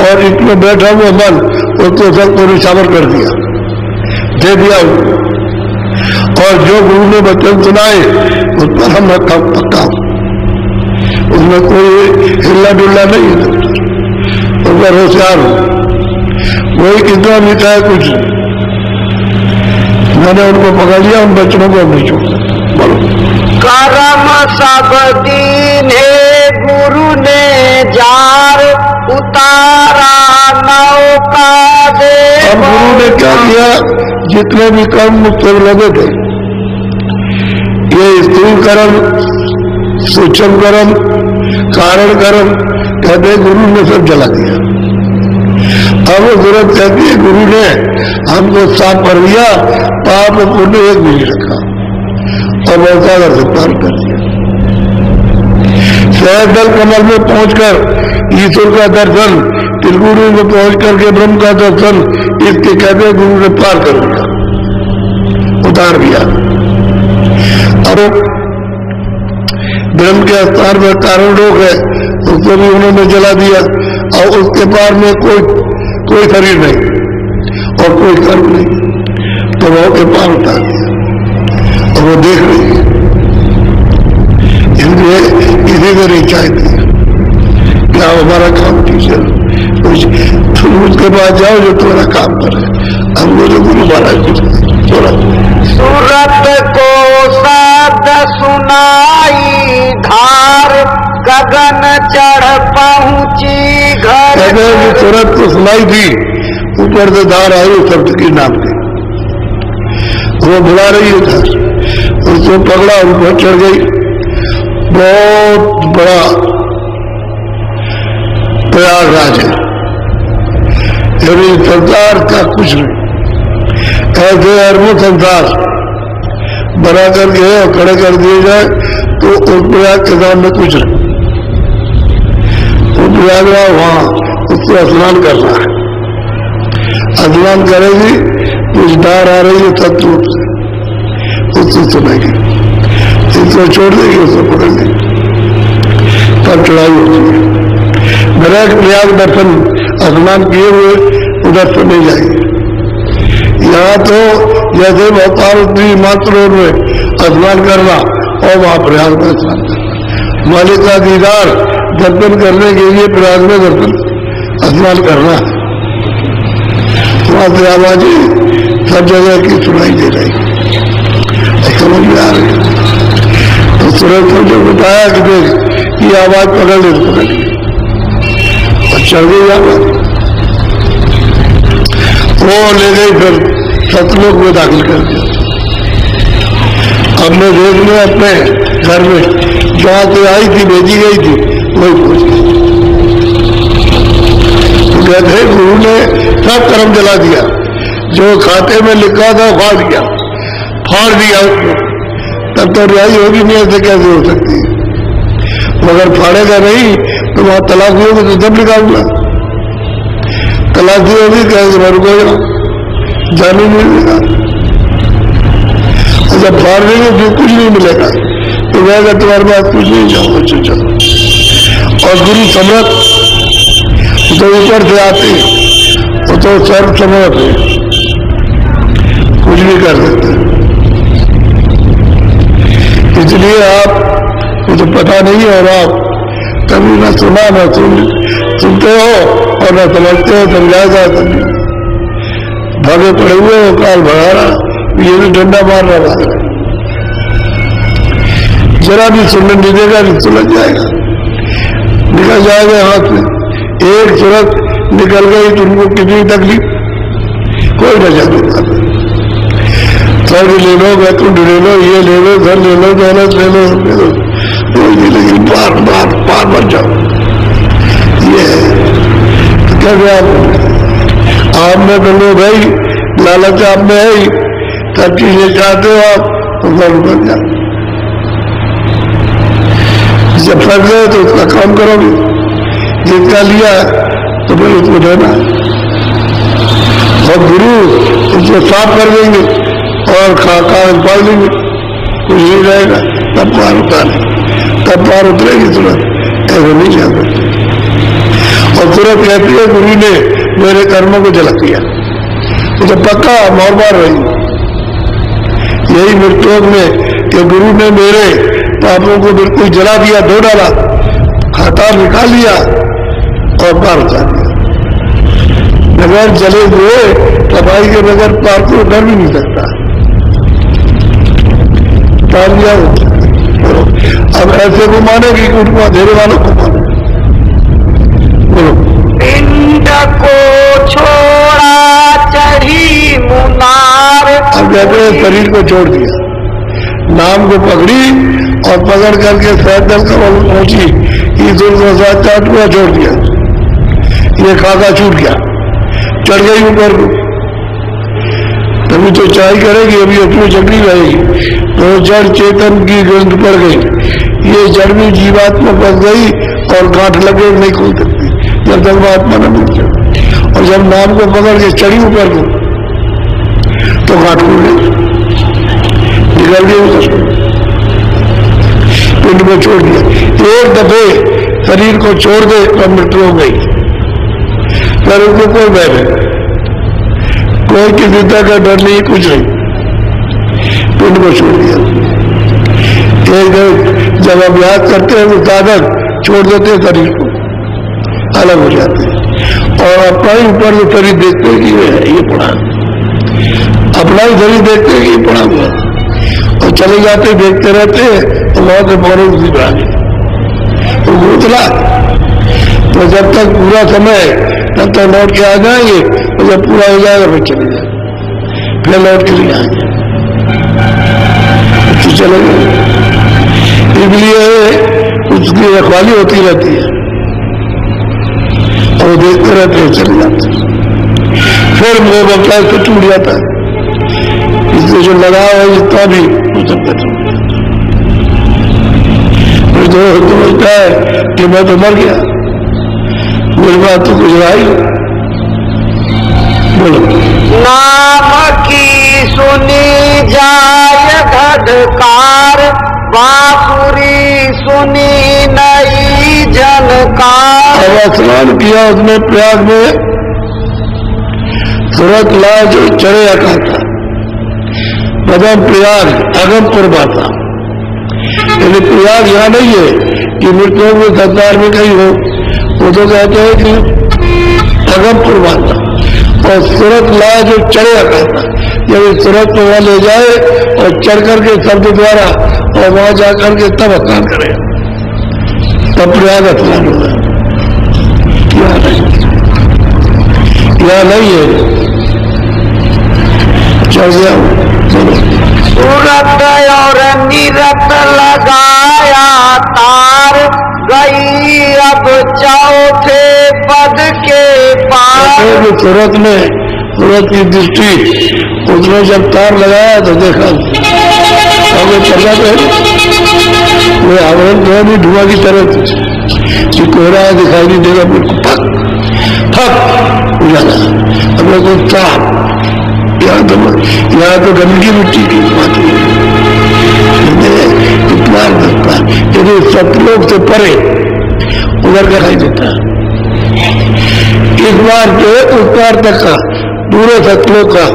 और इसमें बैठा हुआ मन उसको सबको निशावर कर दिया, दे दिया। और जो गुरु ने वचन सुनाए उस पर हम पक्का, उसमें कोई हिल्ला डुल्ला नहीं है, उस पर होशियार हो। वही कितना भी कहे कुछ, मैंने उनको पकड़ लिया, उन बच्चों को नहीं छोड़ा। बोलो करम सब दीन है गुरु ने जार उतारा नौका दे। अब गुरु ने क्या किया, जितने भी कर्म मुझसे लगे थे, ये स्थूल कर्म, सूक्ष्म कर्म, कारण कर्म कहते गुरु ने सब जला दिया। अब वो जरूरत कहती है गुरु ने हमको साफ कर दिया, पाप और पुण्य एक भी नहीं रखा और बौसागर से पार कर दिया। सहस्त्र कमल में पहुंचकर ईश्वर का दर्शन, त्रिगुरु में पहुंच करके ब्रह्म का दर्शन, इसके कहते गुरु ने पार कर दिया, उतार दिया। और ब्रह्म के स्थान पर कारण रोग है, उसको भी उन्होंने जला दिया और उसके पार में कोई शरीर नहीं और कोई कर्म नहीं, तो वो के पार उतार दिया और वो देख रही है। इसलिए किसी को नहीं चाहती क्या हमारा काम टीचर तुम उसके पास जाओ जो तुम्हारा काम करे, हमको जो गुरु महाराज कुछ थोड़ा सूरत को शब्द सुनाई धार, गगन चढ़ पहुंची घर। सूरत को सुनाई थी, ऊपर से धार आई उस शब्द के नाम की, वो बुला रही है धार, उसको पकड़ा ऊपर चढ़ गई। बहुत बड़ा प्रयागराज है, यानी संसार का कुछ नहीं, ऐसे अरबों संसार बना करके और खड़े कर दिए जाए तो उस प्रयाग के सामने कुछ नहीं। वो प्रयागराज वहां उसको स्नान करना है, स्नान करेगी कुछ धार आ रही है सतरूप से, उसको सुनेगी, इसको छोड़ देगी, उसको पकड़ेगी, तब चढ़ाई होती है। मेरा प्रयाग दर्शन स्नान किए हुए उधर से नहीं जाएगी। यहाँ तो जैसे पार्वती मात्र रोड में स्नान करना और वहां प्रयाग में स्नान करना, मालिक का दीदार दर्शन करने के लिए प्रयाग में दर्शन स्नान करना है। वहां से आवाजें सब जगह की सुनाई दे रही, समझ में आ रही। तो सूरज को जो बताया कि देख ये आवाज पकड़ ले, पकड़ ली और चल गई आवाज, वो ले गई फिर सतलोक में दाखिल कर दिया। अब मैं देख लिया अपने घर में जहां से आई थी भेजी गई थी वही पहुंच गई। तो कहते गुरु ने सब कर्म जला दिया, जो खाते में लिखा था फाड़ दिया उसको, तब तो रिहाई होगी नहीं, ऐसे कैसे हो सकती है। मगर फाड़ेगा नहीं तो वहां तलाशी होगी तो जब निकालूंगा, तलाशी होगी कैसे मरुको जाने नहीं मिलेगा, और जब फाड़ देंगे तो कुछ नहीं मिलेगा, तो वह तुम्हारे पास कुछ नहीं, जाओ चलो। और गुरु सम्राट तो ऊपर से आते, वो तो सर्व सम्राट है, कुछ भी कर सकते। इसलिए आप मुझे पता नहीं है और आप कभी न सुना न सुनते हो और न समझते हो, समझाया जाता नहीं, भागे पड़े हुए हो, काल भगा रहा, ये भी डंडा मार रहा है, जरा भी सुनने नहीं देगा, नहीं सुलझ जाएगा, निकल जाएगा हाथ में। एक सूरत निकल गई तो उनको कितनी तकलीफ, कोई न जाने, स्वर्ग ले लो, वैकुंठ ले लो, ये ले लो, घर ले लो, दौलत ले लो, कोई नहीं, लेकिन पार मत जाओ। ये तो क्या आप में तो लो भाई, लालच आप में है, सब चीजें चाहते हो आप, तो घर बन जाओ। जब फंस गए तो उसका काम करोगे, जितना लिया तो फिर उसको देना, और गुरु उसको साफ कर देंगे और कागज पाल देंगे, कुछ नहीं रहेगा, तब पार उतारे, तब पार उतरेगी तुरंत, ऐसा नहीं जा सकते। और तुरंत कहती है गुरु ने मेरे कर्मों को जला दिया, तो पक्का मोर मार रही, यही मृत्यु में कि गुरु ने मेरे पापों को बिल्कुल जला दिया, धो डाला, खाता निकाल लिया और पार उतार दिया। बगैर जले हुए सफाई के बगैर पार को डर भी नहीं सकता, पार दिया। अब ऐसे को माने कि उनको अंधेरे वालों को माने, बोलो। पिंड को छोड़ा चढ़ी मुनार, अब कहते हैं शरीर को छोड़ दिया, नाम को पकड़ी और पकड़ करके सैदल कमल पहुंची, ईश्वर को साथ चाट हुआ, छोड़ दिया, ये खाका छूट गया, चढ़ गई ऊपर को, तभी तो चाय करेगी, अभी अपनी चढ़ नहीं रहेगी। तो जड़ चेतन की गंध पड़ गई, ये जड़ में जीवात्मा फंस गई और गांठ लगे नहीं खोल सकती जब तक आत्मा न मिल जाए। और जब नाम को पकड़ के चढ़ी ऊपर को तो गांठ खुल गई, निकल गई उधर, पिंड में छोड़ दिया। एक दफे शरीर को छोड़ दे और मृत्यु हो गई, फिर उनको कोई भय नहीं, कोई किसी तरह का डर नहीं, कुछ नहीं, पिंड को छोड़ दिया। एक जब अभ्यास करते हैं तो साधक छोड़ देते हैं, शरीर को अलग हो जाते हैं और अपना ही ऊपर से शरीर देखते हैं कि ये पड़ा, अपना ही शरीर देखते हैं कि ये पड़ा हुआ, और चले जाते देखते रहते हैं तो वहां से फौरन उसी पर आ गए तो भूतला। तो जब तक पूरा समय तब तक लौट के आ जाएंगे, और जब पूरा हो जाएगा फिर चले जाएंगे, फिर लौट के लिए आएंगे, तो चले गए। इसलिए उसकी रखवाली होती रहती है और देखते रहते हैं, चले जाते हैं, फिर वो बकला तो टूट जाता है, इसलिए जो लगा हुआ है जितना भी वो सब टूट जाता है। फिर जो समझता है कि मैं तो मर गया, मेरे बात तो कुछ आई, बोलो। नाम की सुनी जाय धड़कार, बांसुरी सुनी नई झनकार। अब स्नान किया उसने प्रयाग में, सूरत लाल जो चढ़े रखा था, पदम प्रयाग अगमपुर बाता, यदि प्रयाग यहाँ नहीं है कि मृत्यु में संसार में कहीं हो, वो तो कहते हैं कि अगमपुर बाता। और सूरत लाल जो चढ़े रखा था, जब सूरत को वहां ले जाए और चढ़ करके शब्द द्वारा और वहां जाकर के तब स्नान करे, तब प्रयाग स्नान होगा। यहाँ नहीं है, चढ़ गया सूरत और निरत लगाया तार, गई अब चौथे पद के पार। सूरत में सूरत की दृष्टि उसने जब तार लगाया तो देखा चला वो आवरण जो भी धुआं की तरह कि कोहरा दिखाई नहीं देगा, बिल्कुल फक फक उजाला। अब को साफ यहाँ तो गंदगी मिट्टी की बात इतना यदि सतलोक से परे उधर दिखाई देता है, इस बार जो है उस पार तक का पूरे सतलोक का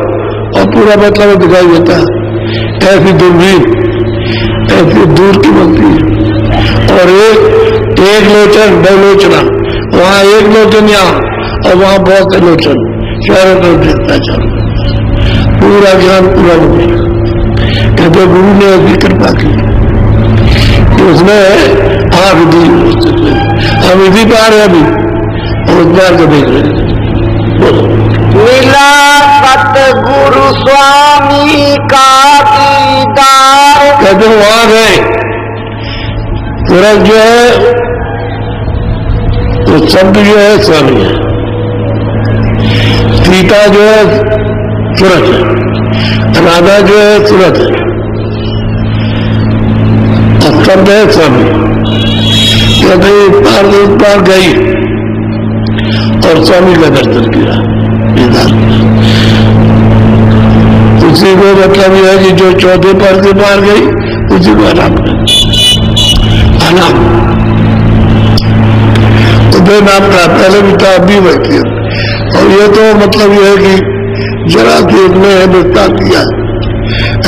और पूरा मतलब दिखाई देता है। ऐसी दूरबीन ऐसी दूर की बनती है। और एक लोचन बहुलोचना, वहाँ एक लोचन यहाँ और वहाँ बहुत से लोचन, चारों तरफ देखता चलो, पूरा ज्ञान पूरा हो गया। कहते गुरु ने ऐसी कृपा की कि उसने आंख दी, हम इसी पार है अभी और उस पार को देख रहे हैं। बोलो। मिला सतगुरु स्वामी का दीदार। कहते वहां गए, सूरज जो है तो शब्द जो है स्वामी है, सीता जो है सूरज है, राधा जो है सूरज है, और शब्द है स्वामी। कहते इस पार गई और स्वामी का दर्शन किया, उसी को मतलब यह है कि जो चौथे पर से पार गई उसी को आराम कर आराम उदय नाम का पहले भी था, अभी बैठी। और ये तो मतलब यह है कि जरा देख में विस्तार किया,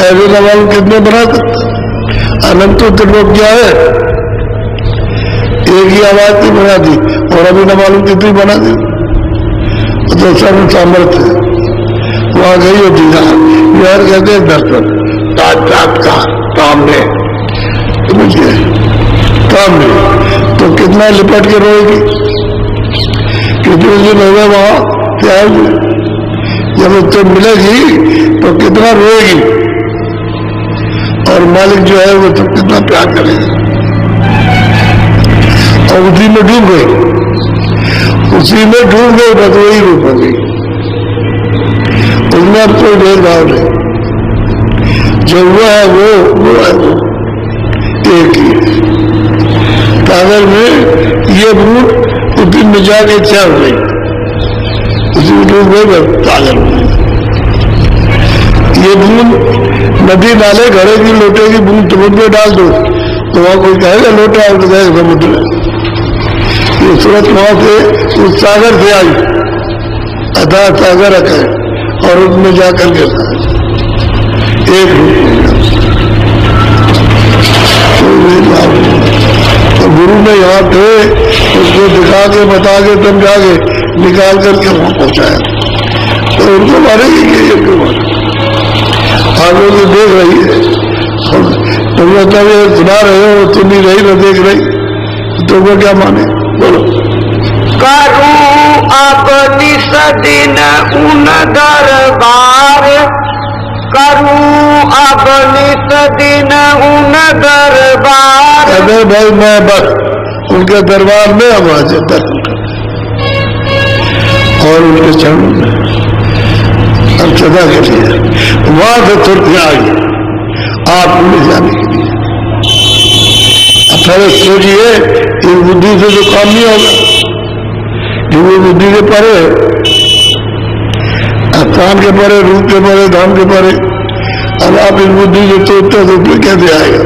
ऐसे सवाल कितने बना सकता, अनंत तो लोग क्या है, एक ही आवाज की बना दी और अभी न मालूम कितनी बना दी। तो सर्व सामर्थ्य वहां गई होती था, यार कहते हैं दर्शन साक्षात्कार सामने, समझिए सामने। तो कितना लिपट के रोएगी, कितने दिन हो गए वहां से आए हुए, जब उससे मिलेगी तो कितना रोएगी, और मालिक जो है वो तो कितना प्यार करेगा। और उसी में डूब गई, उसी में डूब गई, बस वही रूप हो गई। उसमें अब कोई भेदभाव नहीं, जो हुआ है वो है वो एक ही है। सागर में ये बूंद उसी में जाके चल रही, उसी में डूब गई सागर में। ये बूंद नदी नाले घड़े की लोटे की बूंद समुद्र में डाल दो तो वहां कोई कहेगा लोटा और तो कहेगा समुद्र में। ये सूरत वहां से उस सागर से आई, अथा सागर है और उसमें जाकर के एक रूप तो गुरु ने यहाँ थे उसको दिखा के बता के समझा के निकाल करके वहां पहुंचाया, तो उनको मारेगी कि ये क्यों मारे? आप लोग देख रही है, तुम मतलब ये सुना रहे हो, तुम नहीं रही न देख रही, तुमको क्या माने? बोलो। करूं अब निस दिन उन दरबार, करूं अब निस दिन उन दरबार। अगर भाई मैं बस उनके दरबार में अब आ जाता और उनके चरणों में अब सदा के लिए वहां से तुरंत आ गई आप ले जाने के लिए। अब पहले सोचिए इस बुद्धि से तो काम नहीं होगा, क्योंकि बुद्धि के परे, स्थान के परे, रूप के परे, धाम के परे, अब आप इस बुद्धि से सोचते तो फिर कैसे आएगा?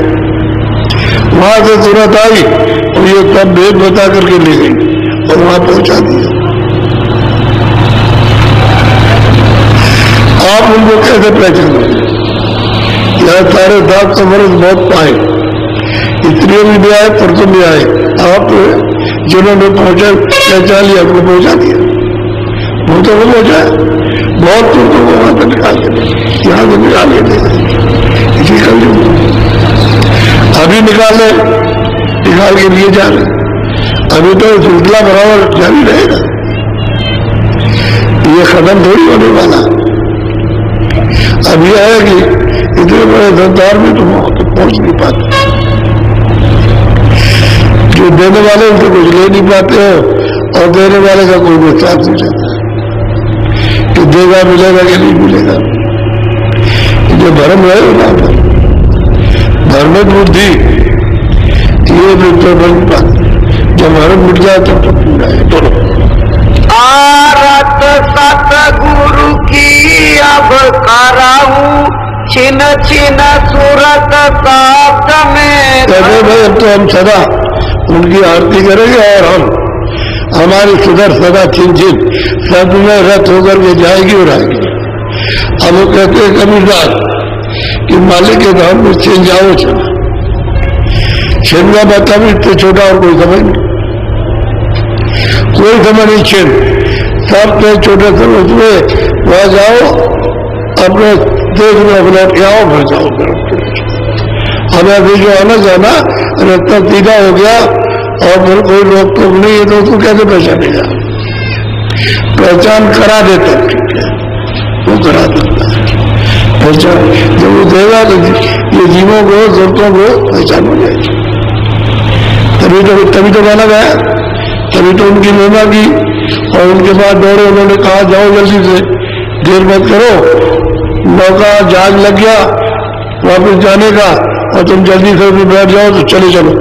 वहां से तुरंत आई और ये सब भेद बता करके ले गई और वहां पहुंचा दिया। आप उनको कैसे पहचानोगे? यह सारे 700 वर्ष बहुत पाए, स्त्रियों भी भी आए, पुरुषों भी आए, आप जिन्होंने पहचान लिया आपको पहुंचा दिया, वो तो वो पहुंचा बहुत पुरुषों को वहां से निकाल के यहाँ से निकाल के इसी कल अभी निकाल के लिए जा रहे, अभी तो सिलसिला बराबर जारी रहेगा, ये खत्म थोड़ी होने वाला। अब यह है कि इतने बड़े संसार में तुम वहां तक पहुंच नहीं पाते, जो देने वाले उनसे कुछ ले नहीं पाते हो और देने वाले का कोई विश्वास नहीं रहता कि देगा मिलेगा कि नहीं मिलेगा। जो भ्रम है ना, धर्म बुद्धि ये तो बन पाते, जब भ्रम मिट जाए तब तो पूरा है। दोनों आरत सतगुरु की अब कराऊं, छिन छिन सूरत साथ में। कहते भाई अब तो हम सदा उनकी आरती करेंगे और हमारी सुधर सदा छिन छिन सब में रत होकर के जाएगी और आएगी। अब वो कहते हैं कबीरदास कि मालिक के धाम में छिन जाओ, छिन का मतलब इससे छोटा और कोई समझ नहीं, कोई समझ नहीं। छिन सबसे छोटे समझ में वहां जाओ, अपने देश में अपना आओ, फिर जाओ। हमें अभी जो आना जाना रास्ता सीधा हो गया और फिर कोई रोक टोक नहीं है, तो उसको कैसे पहचानेगा? पहचान करा देता, ठीक है वो करा देता है पहचान, जब वो देगा तो ये जीवों को जरूरतों को पहचान हो जाएगी। तभी तो माना गया, तभी तो उनकी महिमा की और उनके बाद दौड़े, उन्होंने कहा जाओ जल्दी से, देर मत करो, नौका जहाज लग गया वापस जाने का और तुम जल्दी से भी बैठ जाओ तो चले चलो।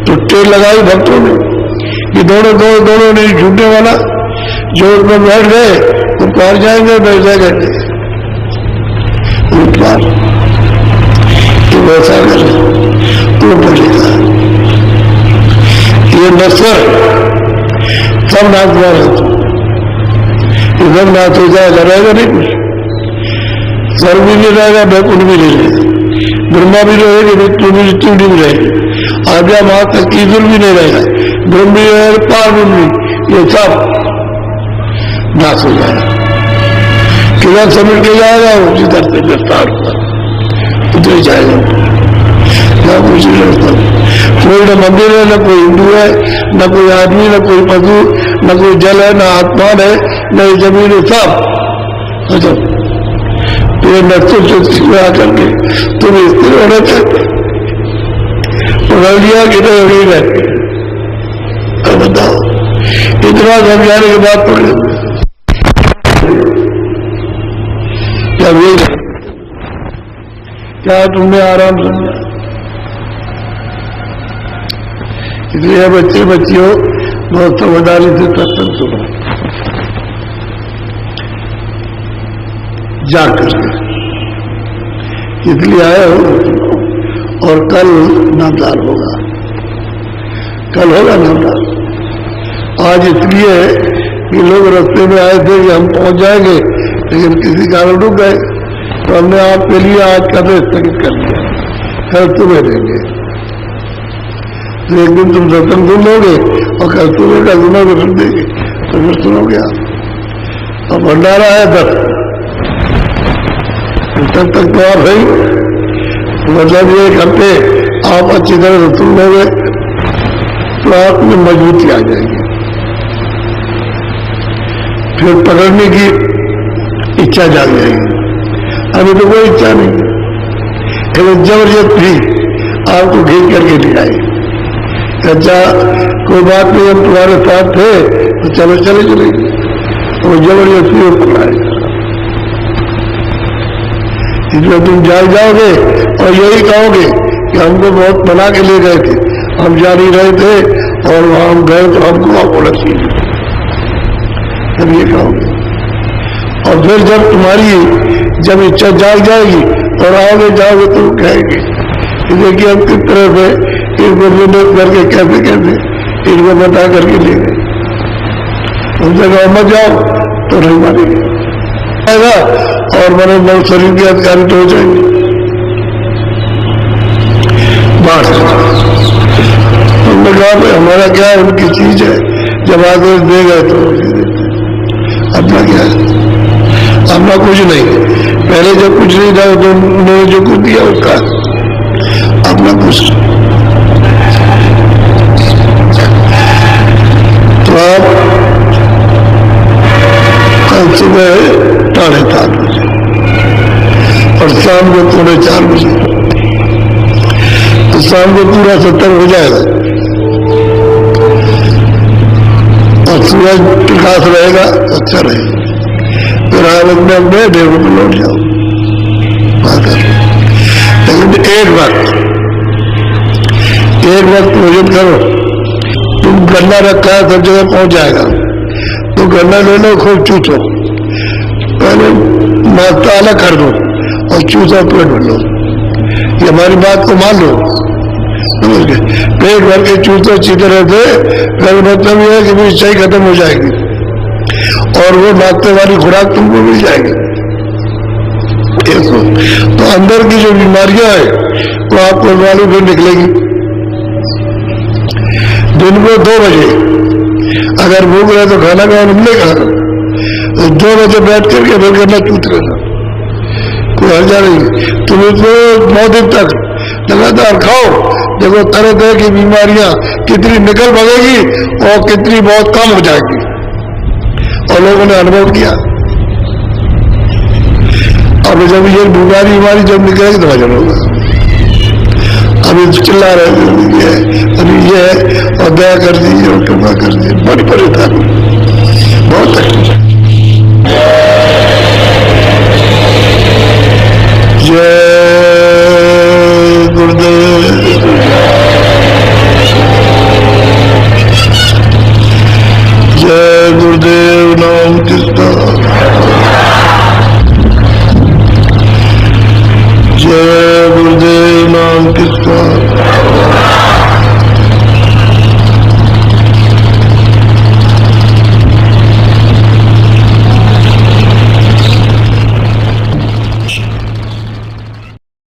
तो ट्रेन लगाई भक्तों ने कि दौड़ो दौड़ो दौड़ो नहीं छूटने वाला, जो उसमें बैठ गए तो पार जाएंगे, बैठ जाएंगे पार, तो वैसा कर तो पड़ेगा। ये नस्वर सब नाचवा रहता, इधर नाच हो जाएगा, रहेगा नहीं कुछ, स्वर्ग भी नहीं रहेगा, बैकुंठ भी नहीं रहेगा, ब्रह्मा भी रहेगी, मृत्यु भी रहेगी, आज्ञा वहां तक ईजुल भी नहीं रहेगा, ब्रह्म भी रहेगा, पार भी, ये सब नाश हो जाएगा। किधर समिट के जाएगा वो जिधर से गिरफ्तार होगा उधर जाएगा, ना कुछ नहीं रहता। कोई न मंदिर है, न कोई हिंदू है, न कोई आदमी, न कोई पशु, न कोई जल है, न आसमान है, न जमीन है, सब मतलब ये नक्सल से आकर के तुम स्थिर होना चाहते पकड़ लिया कि नहीं रहते। अब बताओ इतना समझाने के बाद पकड़े सब यही है। क्या तुमने आराम समझा? इसलिए बच्चे बच्चियों बहुत समझदारी से सत्संग सुनो, जाग करके, इसलिए आए हो। और कल नामदान होगा, कल होगा नामदान। आज इसलिए कि लोग रास्ते में आए थे कि हम पहुंच जाएंगे, लेकिन किसी कारण रुक गए, तो हमने आपके लिए आज का तो स्थगित कर दिया, कल सुबह देंगे। तो एक दिन तुम सत्संग सुन लोगे और कल सुबह का सुनोगे, सुन देंगे तो फिर सुनोगे आप। और भंडारा है 10 तब तक तो आप है, मतलब 1 हफ्ते आप अच्छी तरह से सुन लोगे तो आप में मजबूती आ जाएगी, फिर पकड़ने की इच्छा जाग जाएगी। अभी तो कोई इच्छा नहीं, लेकिन जबरदस्ती आपको खींच करके ले आए। अच्छा कोई बात नहीं, हम तुम्हारे साथ थे तो चलो चले चलेंगे, वो जबरदस्ती वो पकड़ाएगा। इसलिए तुम जाग जाओगे और यही कहोगे कि हमको बहुत मना के ले गए थे, हम जा नहीं रहे थे और वहां हम गए तो हमको आप बोला चाहिए, तब ये कहोगे। और फिर जब तुम्हारी जब इच्छा जाग जाएगी और आओगे जाओगे तो कहेंगे कि देखिए हम किस तरह से इनको विनोद करके कैसे कैसे इनको बता करके ले गए, उनसे कहो मत जाओ तो नहीं मानेंगे और मैंने नव शरीर के अधिकारी तो हो जाएंगे। बस हमने कहा भाई हमारा क्या है, उनकी चीज है, जब आदेश दे गए तो अपना क्या है, अपना कुछ नहीं। पहले जब कुछ नहीं था तो उन्होंने जो कुछ दिया उसका अपना कुछ। तो आप कल सुबह 7:30 बजे और शाम को 3:45 बजे, तो शाम को पूरा 70 हो जाएगा और सूरज प्रकाश रहेगा, अच्छा रहेगा। फिर हालत में अपने देवों को लौट जाओ। लेकिन एक वक्त भोजन करो। तुम गन्ना रखा है सब जगह पहुंच जाएगा, तो गन्ना ले लो, खूब चूसो, पहले नाश्ता अलग कर दो और चूसा पेट भर लो। ये हमारी बात को मान लो, समझ गए? पेट भर के चूसो अच्छी तरह से, फिर मतलब ये है कि भी सही खत्म हो जाएगी और वो नाश्ते वाली खुराक तुमको मिल जाएगी। तो अंदर की जो बीमारियां है वो आपको मालूम फिर निकलेगी। दिन को 2 बजे अगर भूख रहे तो खाना खाओ, निकलेगा तो 2 बजे बैठ करके फिर करना चूत रहना, कोई हर्जा नहीं। तुम इसको 9 दिन तक लगातार खाओ, देखो तरह तरह की बीमारियां कितनी निकल भागेगी और कितनी बहुत कम हो जाएगी। और लोगों ने अनुभव किया। अब जब ये बीमारी जब निकलेगी तो वजन होगा। अभी चिल्ला रहे अभी ये है और दया कर दीजिए और कृपा कर दीजिए, बड़ी परेशानी।